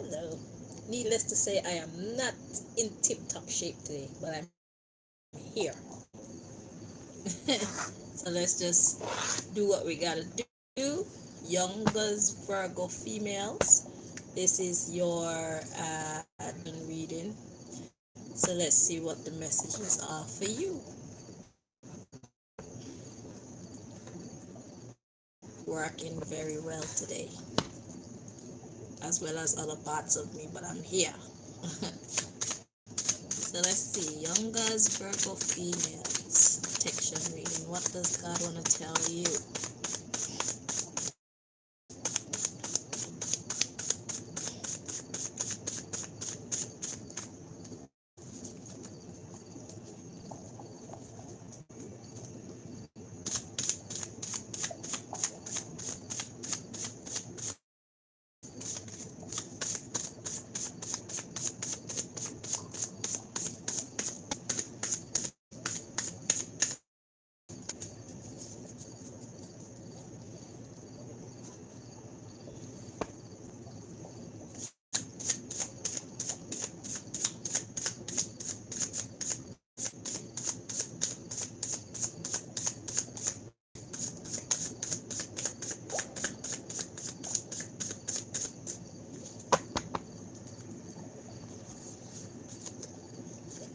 Hello. Needless to say, I am not in tip top shape today, but I'm here. So let's just do what we gotta do. Youngaz Virgo females. This is your reading. So let's see what the messages are for you. Working very well today, as well as other parts of me, but I'm here. So let's see. Youngaz Virgo females. Protection reading. What does God want to tell you?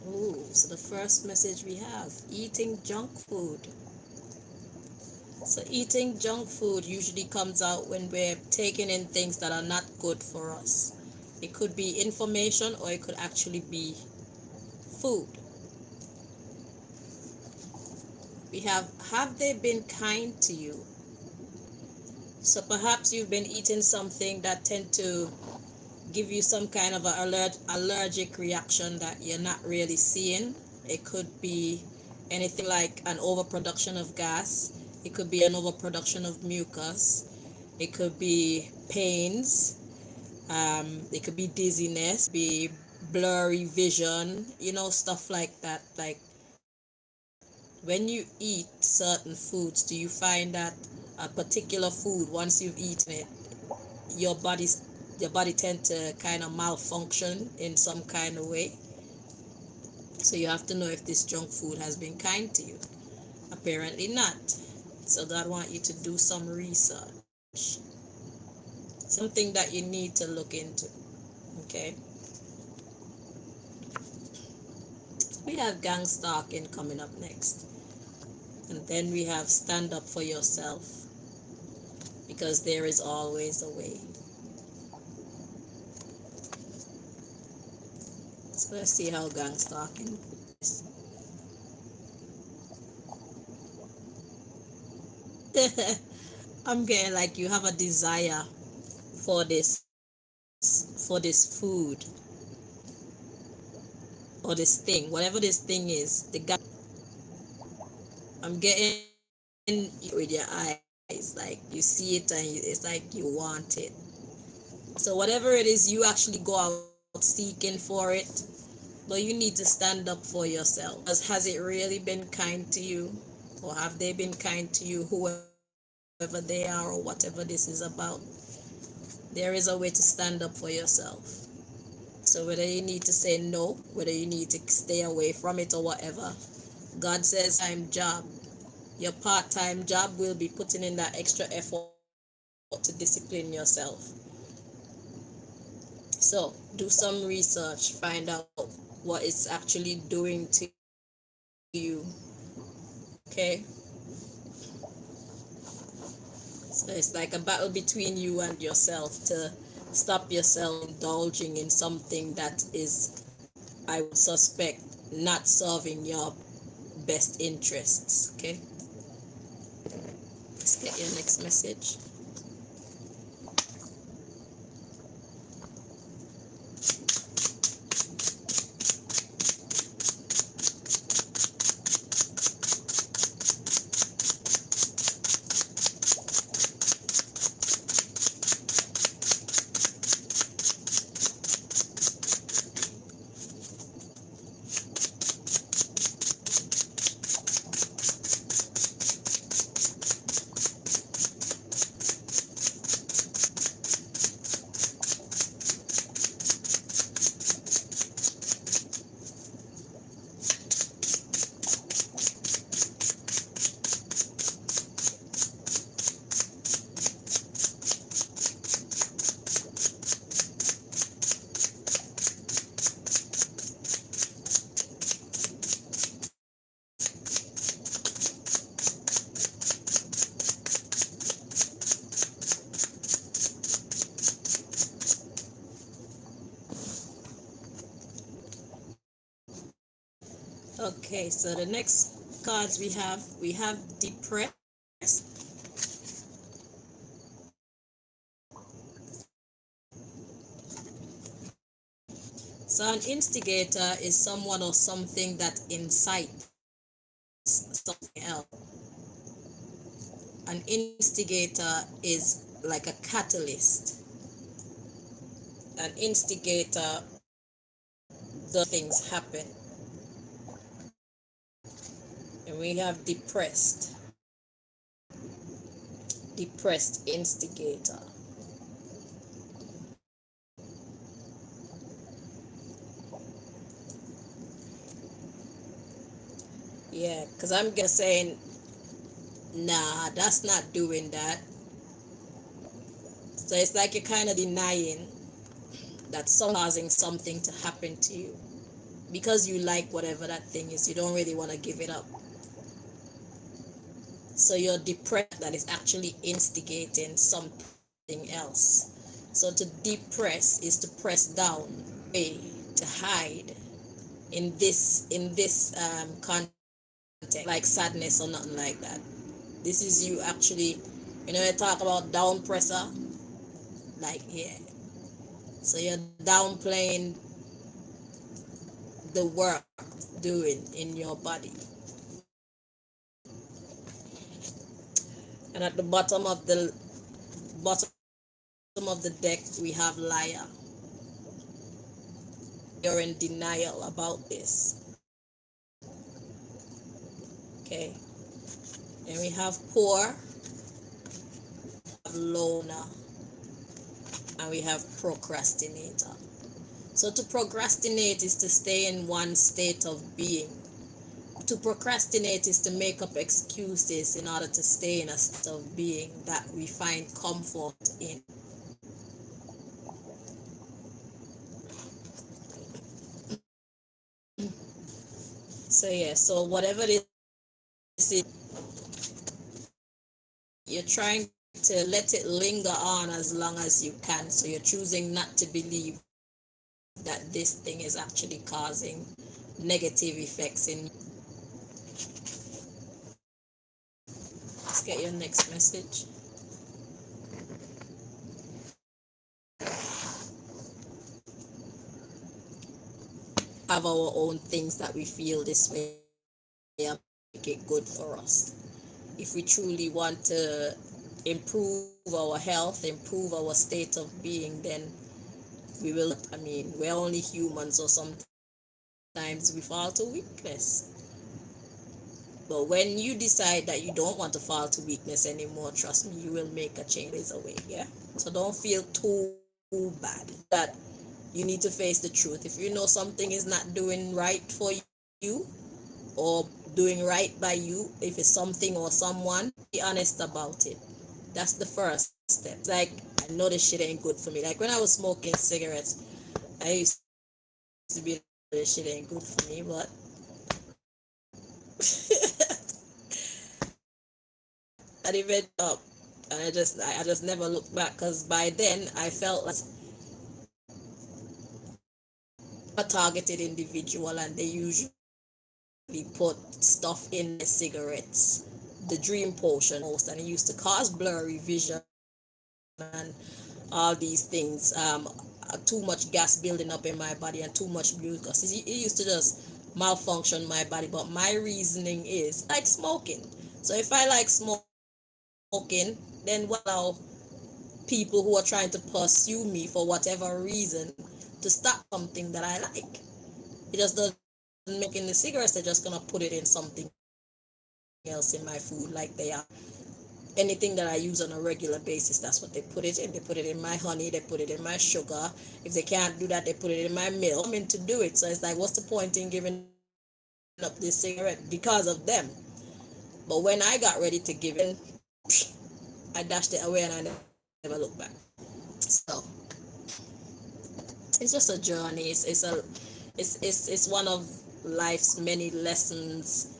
Ooh, so the first message we have, eating junk food. So eating junk food usually comes out when we're taking in things that are not good for us. It could be information or it could actually be food. We have they been kind to you? So perhaps you've been eating something that tend to give you some kind of allergic reaction that you're not really seeing. It could be anything like an overproduction of gas. It could be an overproduction of mucus. It could be pains. It could be dizziness, be blurry vision, stuff like that. Like when you eat certain foods, do you find that a particular food, once you've eaten it, your body's your body tend to kind of malfunction in some kind of way? So you have to know if this junk food has been kind to you. Apparently not. So God want you to do some research. Something that you need to look into. Okay. We have gang stalking coming up next. And then we have stand up for yourself. Because there is always a way. So let's see how gang stalking is. I'm getting like you have a desire for this food or this thing, whatever this thing is. The guy, I'm getting with your eyes, like you see it and it's like you want it. So whatever it is, you actually go out seeking for it, but you need to stand up for yourself. Has it really been kind to you, or have they been kind to you, whoever they are or whatever this is about? There is a way to stand up for yourself. So whether you need to say no, whether you need to stay away from it or whatever, God says time job. Your part-time job will be putting in that extra effort to discipline yourself. So do some research, find out what it's actually doing to you. Okay? So it's like a battle between you and yourself to stop yourself indulging in something that is, I would suspect, not serving your best interests. Okay? Let's get your next message. Okay, so the next cards we have depressed. So an instigator is someone or something that incites something else. An instigator is like a catalyst. An instigator does things happen. And we have depressed instigator. Yeah, because I'm just saying, nah, that's not doing that. So it's like you're kind of denying that someone causing something to happen to you because you like whatever that thing is. You don't really want to give it up. So you're depressed that is actually instigating something else. So to depress is to press down, to hide in this context, like sadness or nothing like that. This is you actually, you talk about down pressure, like, yeah. So you're downplaying the work doing in your body. And at the bottom of the deck we have liar. You're in denial about this. Okay. And we have poor, loner, and we have procrastinator. So to procrastinate is to stay in one state of being. To procrastinate is to make up excuses in order to stay in a state of being that we find comfort in. So yeah, so whatever it is, you're trying to let it linger on as long as you can. So you're choosing not to believe that this thing is actually causing negative effects in. Let's get your next message. Have our own things that we feel this way and make it good for us. If we truly want to improve our health, improve our state of being, then we will. I mean, we're only humans, so sometimes we fall to weakness. But when you decide that you don't want to fall to weakness anymore, trust me, you will make a change away. Yeah. So don't feel too bad that you need to face the truth. If you know something is not doing right for you or doing right by you, if it's something or someone, be honest about it. That's the first step. Like, I know this shit ain't good for me. Like when I was smoking cigarettes, I used to be like, this shit ain't good for me, but I didn't up, and I just never looked back because by then I felt like a targeted individual, and they usually put stuff in the cigarettes, the dream potion most, and it used to cause blurry vision and all these things. Too much gas building up in my body and too much mucus. It used to just malfunction my body. But my reasoning is like smoking. So if I like smoking, then what allow people who are trying to pursue me for whatever reason to stop something that I like? It just doesn't make in the cigarettes. They're just gonna put it in something else in my food, like they are anything that I use on a regular basis. That's what they put it in. They put it in my honey, they put it in my sugar. If they can't do that, they put it in my milk. I mean, to do it. So it's like, what's the point in giving up this cigarette because of them? But when I got ready to give it, I dashed it away and I never looked back. So it's just a journey. It's one of life's many lessons.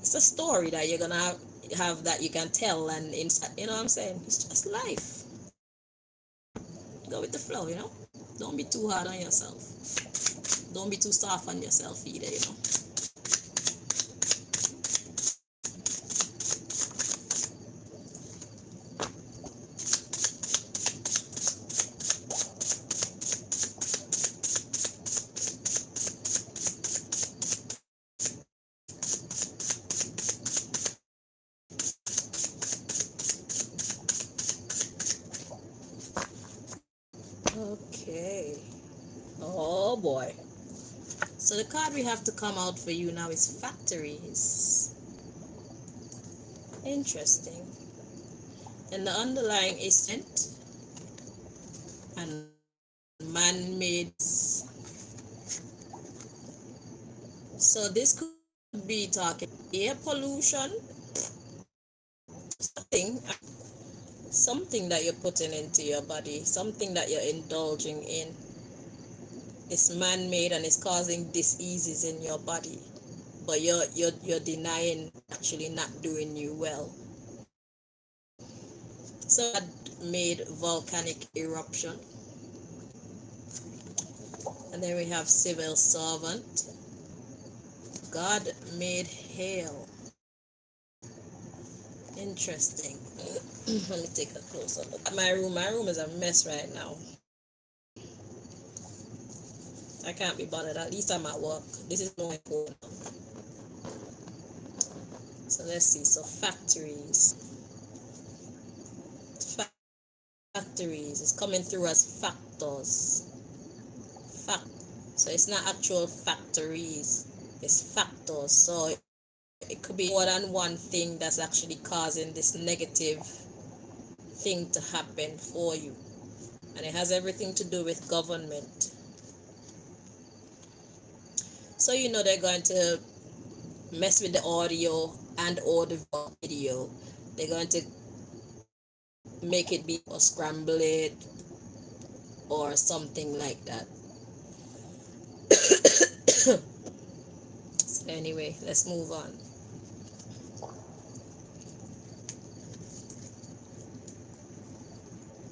It's a story that you're gonna have that you can tell, and you know what I'm saying? It's just life. Go with the flow. Don't be too hard on yourself. Don't be too soft on yourself either. Okay. Oh boy. So the card we have to come out for you now is factories. Interesting. And the underlying is and man-made. So this could be talking air pollution, something, something that you're putting into your body, something that you're indulging in. It's man-made and it's causing diseases in your body, but you're denying actually not doing you well. So God made volcanic eruption, and then we have civil servant. God made hail. Interesting. Let me take a closer look at my room. My room is a mess right now. I can't be bothered. At least I'm at work. This is more important. So let's see. So factories. Factories is coming through as factors. Fact. So it's not actual factories. It's factors. So it could be more than one thing that's actually causing this negative thing to happen for you. And it has everything to do with government. So you know they're going to mess with the audio and or the video. They're going to make it be or scramble it or something like that. So anyway, let's move on.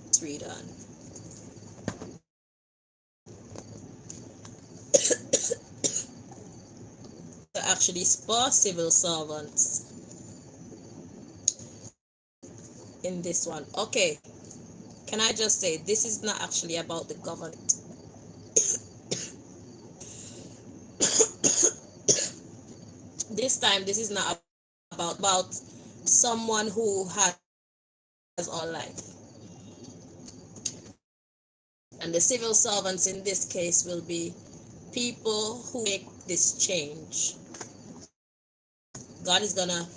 Let's read on. Actually spur civil servants in this one. Okay, can I just say this is not actually about the government. This time this is not about someone who has all life. And the civil servants in this case will be people who make this change. God is gonna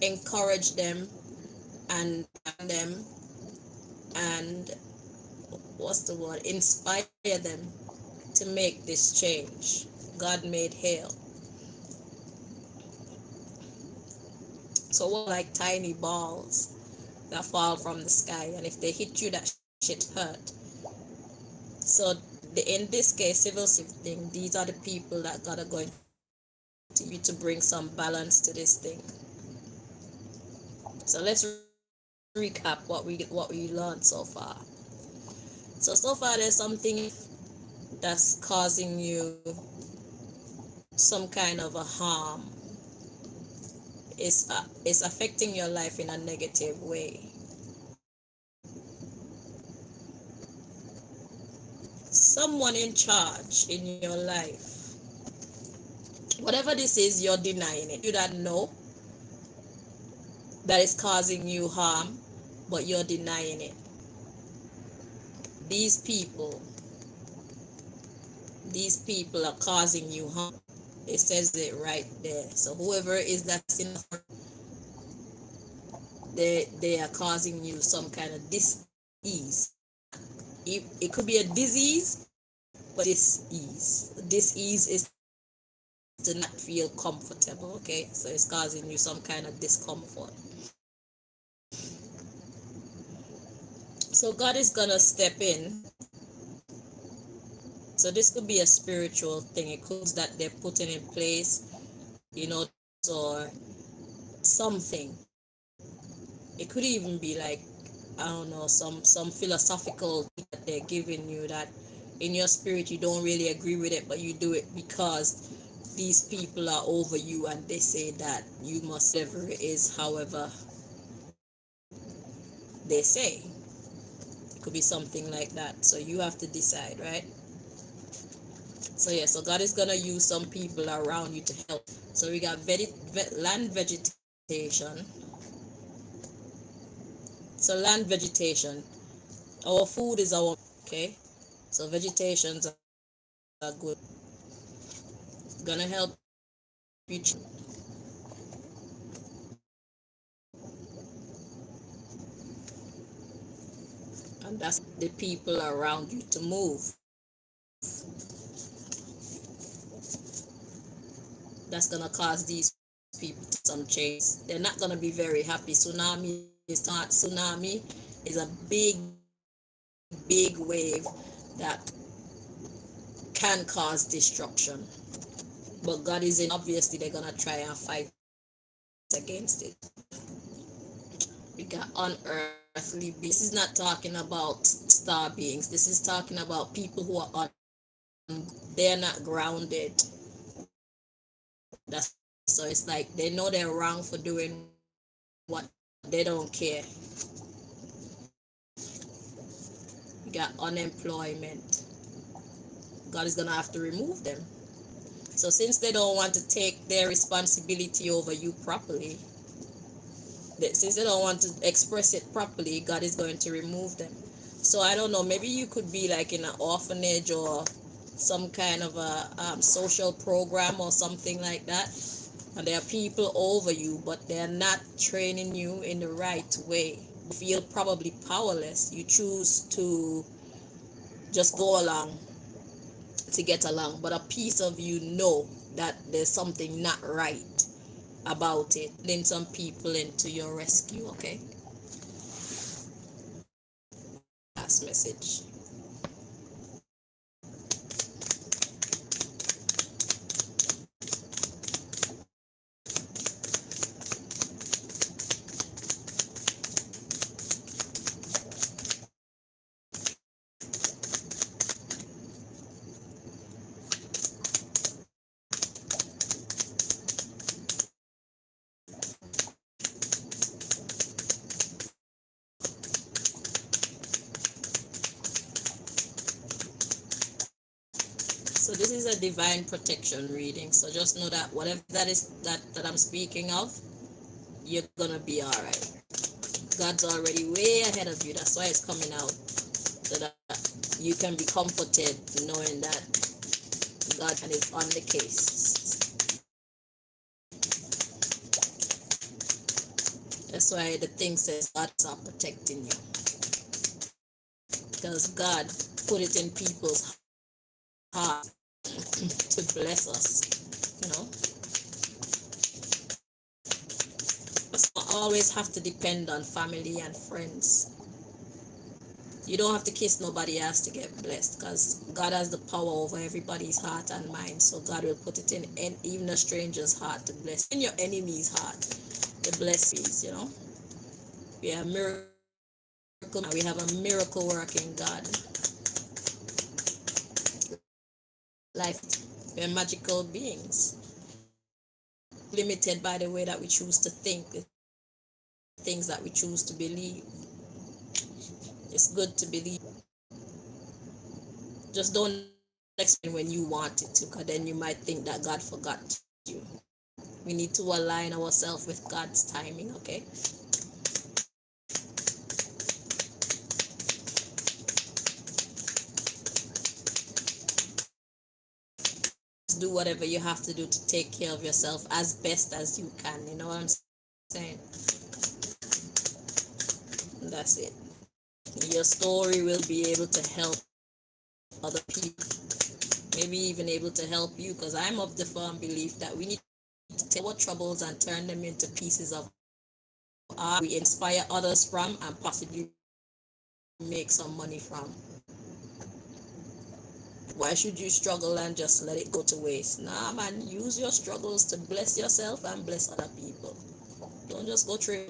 encourage them and them and what's the word? Inspire them to make this change. God made hail. So what like tiny balls that fall from the sky, and if they hit you, that shit hurt. So in this case, civil thing, these are the people that God are going to you to bring some balance to this thing. So let's recap what we learned so far. So far there's something that's causing you some kind of a harm. It's affecting your life in a negative way. Someone in charge in your life, whatever this is, you're denying it. You don't know that is causing you harm, but you're denying it. These people are causing you harm. It says it right there. So whoever is that's in, they are causing you some kind of dis-ease. It could be a disease, but dis-ease is to not feel comfortable. Okay, so it's causing you some kind of discomfort. So God is gonna step in. So this could be a spiritual thing. It could be that they're putting in place, or something. It could even be like, I don't know, some philosophical thing that they're giving you that in your spirit you don't really agree with it, but you do it because these people are over you and they say that you must, whatever it is, however they say. It could be something like that. So you have to decide, right? So yeah, so God is gonna use some people around you to help. So we got land vegetation. So land vegetation. Our food is our, okay. So vegetations are good. Gonna help you, and that's the people around you to move. That's gonna cause these people some change. They're not gonna be very happy. Tsunami is not tsunami is a big wave that can cause destruction. But God is in, obviously they're gonna try and fight against it. We got unearthly beings. This is not talking about star beings. This is talking about people who are on, they're not grounded. That's so it's like they know they're wrong for doing what they don't care. We got unemployment. God is gonna have to remove them. So since they don't want to take their responsibility over you properly, since they don't want to express it properly, God is going to remove them. So I don't know, maybe you could be like in an orphanage or some kind of a social program or something like that, and there are people over you, but they're not training you in the right way. You feel probably powerless. You choose to just go along to get along, but a piece of you know that there's something not right about it. Then some people into your rescue, okay? Last message. So this is a divine protection reading. So just know that whatever that is that I'm speaking of, you're gonna be all right. God's already way ahead of you. That's why it's coming out, so that you can be comforted knowing that God is on the case. That's why the thing says God's are protecting you, because God put it in people's heart to bless us. You know, us not always have to depend on family and friends. You don't have to kiss nobody else to get blessed, because God has the power over everybody's heart and mind. So God will put it in even a stranger's heart to bless, in your enemy's heart to bless you. You know, we have miracle. We have a miracle working God. Life, we're magical beings, limited by the way that we choose to think, the things that we choose to believe. It's good to believe. Just don't explain when you want it to, because then you might think that God forgot you. We need to align ourselves with God's timing, okay? Just do whatever you have to do to take care of yourself as best as you can. You know what I'm saying? That's it. Your story will be able to help other people, maybe even able to help you, because I'm of the firm belief that we need to take our troubles and turn them into pieces of art we inspire others from and possibly make some money from. Why should you struggle and just let it go to waste? Nah, man, use your struggles to bless yourself and bless other people. Don't just go through.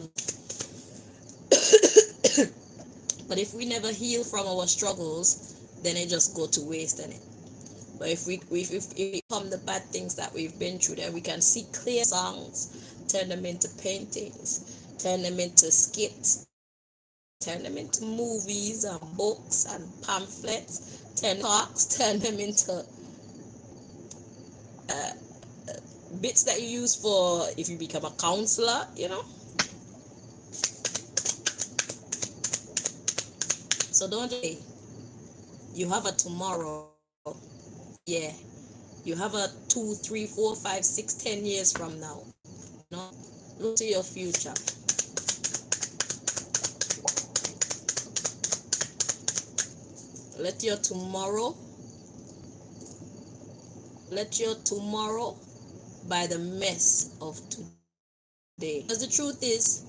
But if we never heal from our struggles, then it just go to waste, and it. But if we come the bad things that we've been through, then we can see clear songs, turn them into paintings, turn them into skits, turn them into movies and books and pamphlets, turn talks, turn them into bits that you use for if you become a counselor, you know. So don't just You have a tomorrow. Yeah. You have a 2, 3, 4, 5, 6, 10 years from now. No, look to your future. Let your tomorrow, let your tomorrow by the mess of today. Because the truth is,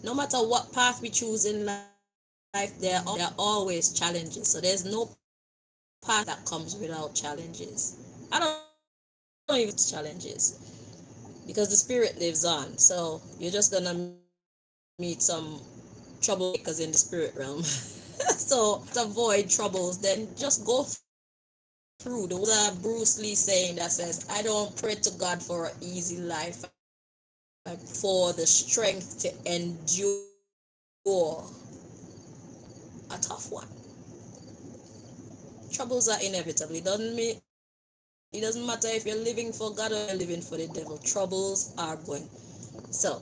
no matter what path we choose in life, there are always challenges. So there's no path that comes without challenges. I don't even challenges because the spirit lives on. So you're just gonna meet some troublemakers in the spirit realm. So to avoid troubles, then just go through. There was a Bruce Lee saying that says, I don't pray to God for an easy life, I pray for the strength to endure a tough one. Troubles are inevitable. It doesn't matter if you're living for God or you're living for the devil. Troubles are going. So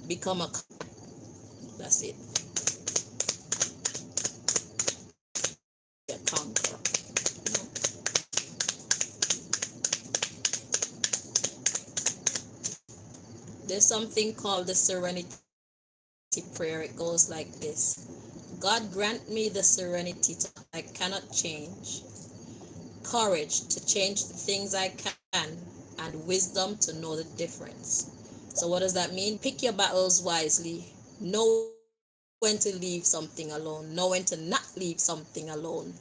become a, that's it. A conqueror. You know? There's something called the serenity prayer. It goes like this: God grant me the serenity to I cannot change, courage to change the things I can, and wisdom to know the difference. So what does that mean? Pick your battles wisely. Know when to leave something alone. Know when to not leave something alone.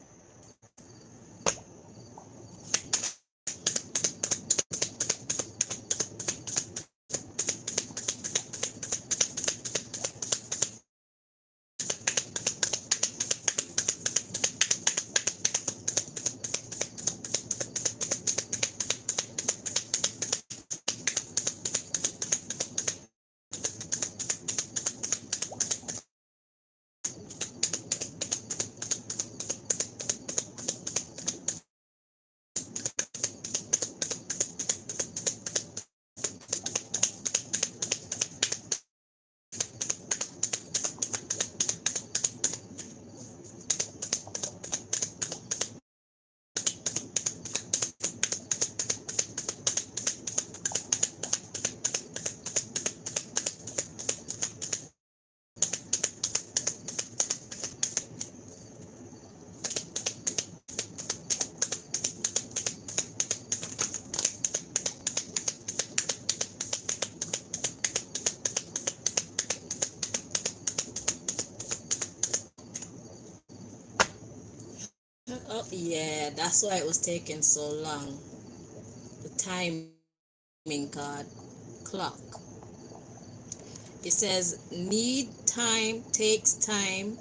Oh yeah, that's why it was taking so long. The timing card clock. It says need time, takes time,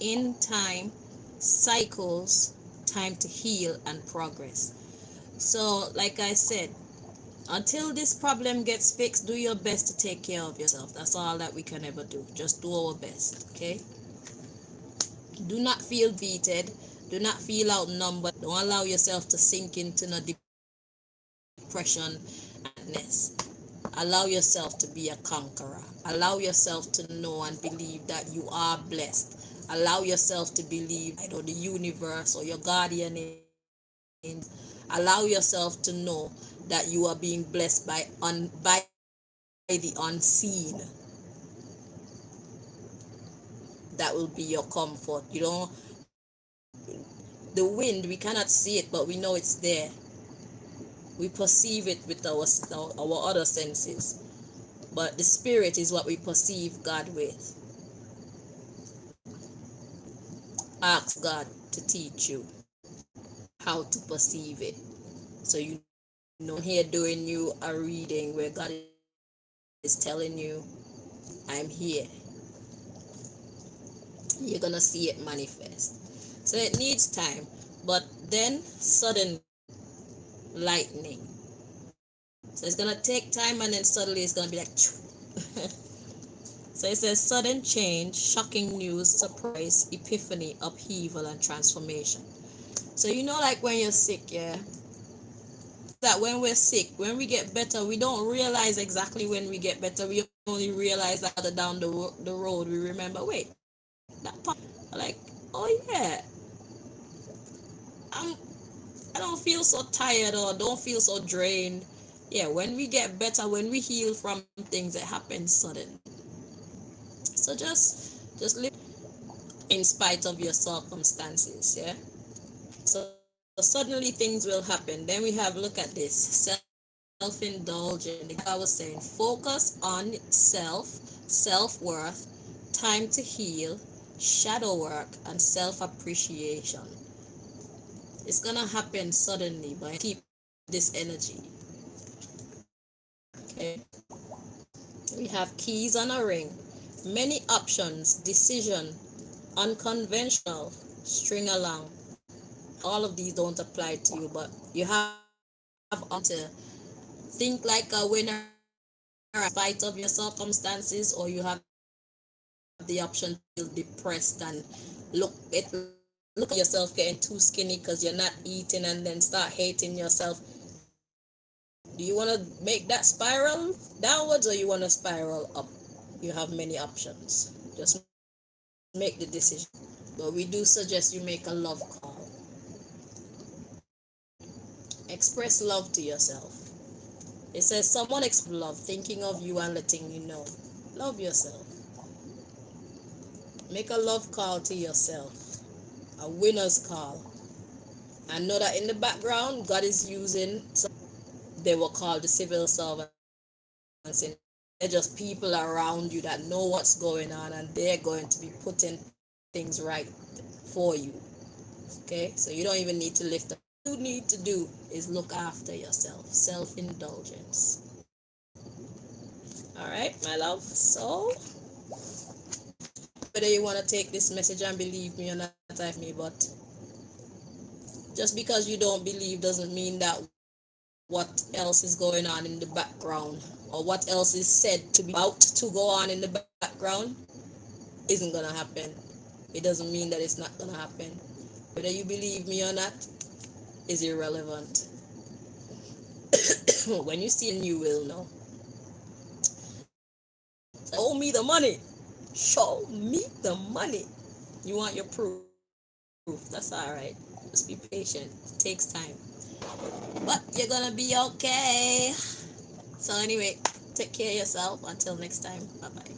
in time, cycles, time to heal and progress. So like I said, until this problem gets fixed, do your best to take care of yourself. That's all that we can ever do. Just do our best, okay? Do not feel beaten. Do not feel outnumbered. Don't allow yourself to sink into no depression and sadness. Allow yourself to be a conqueror. Allow yourself to know and believe that you are blessed. Allow yourself to believe, I know, the universe or your guardian angels. Allow yourself to know that you are being blessed by the unseen. That will be your comfort. You know, the wind, we cannot see it, but we know it's there. We perceive it with our other senses. But the spirit is what we perceive God with. Ask God to teach you how to perceive it. So you know, I'm here doing you a reading where God is telling you, I'm here. You're gonna see it manifest. So it needs time. But then sudden lightning. So it's gonna take time and then suddenly it's gonna be like so it says sudden change, shocking news, surprise, epiphany, upheaval, and transformation. So you know, like when you're sick, yeah, that when we're sick, when we get better, we don't realize exactly when we get better. We only realize that down the road we remember, wait, that part. Like, oh yeah, I'm I don't feel so tired or don't feel so drained. Yeah, when we get better, when we heal from things, it happens sudden. So just live in spite of your circumstances, yeah. So suddenly things will happen. Then we have, look at this, self-indulgent. The guy was saying focus on self, self-worth, time to heal, shadow work, and self-appreciation. It's gonna happen suddenly, but keep this energy. Okay. We have keys on a ring, many options, decision, unconventional, string along. All of these don't apply to you, but you have options to think like a winner in spite of your circumstances, or you have the option to feel depressed and look at yourself getting too skinny because you're not eating, and then start hating yourself. Do you want to make that spiral downwards, or you want to spiral up? You have many options. Just make the decision. But we do suggest you make a love call. Express love to yourself. It says someone express love, thinking of you and letting you know. Love yourself. Make a love call to yourself. A winner's call. I know that in the background, God is using they were called the civil servants in heaven. They're just people around you that know what's going on, and they're going to be putting things right for you. Okay? So you don't even need to lift up. All you need to do is look after yourself. Self-indulgence. All right, my love. So, whether you want to take this message and believe me or not, I've me, but just because you don't believe doesn't mean that what else is going on in the background, or what else is said to be about to go on in the background isn't gonna happen. It doesn't mean that it's not gonna happen. Whether you believe me or not is irrelevant. When you see it, then you will know. So, show me the money. Show me the money. You want your proof. That's all right. Just be patient. It takes time. But you're gonna be okay. So, anyway, take care of yourself. Until next time. Bye bye.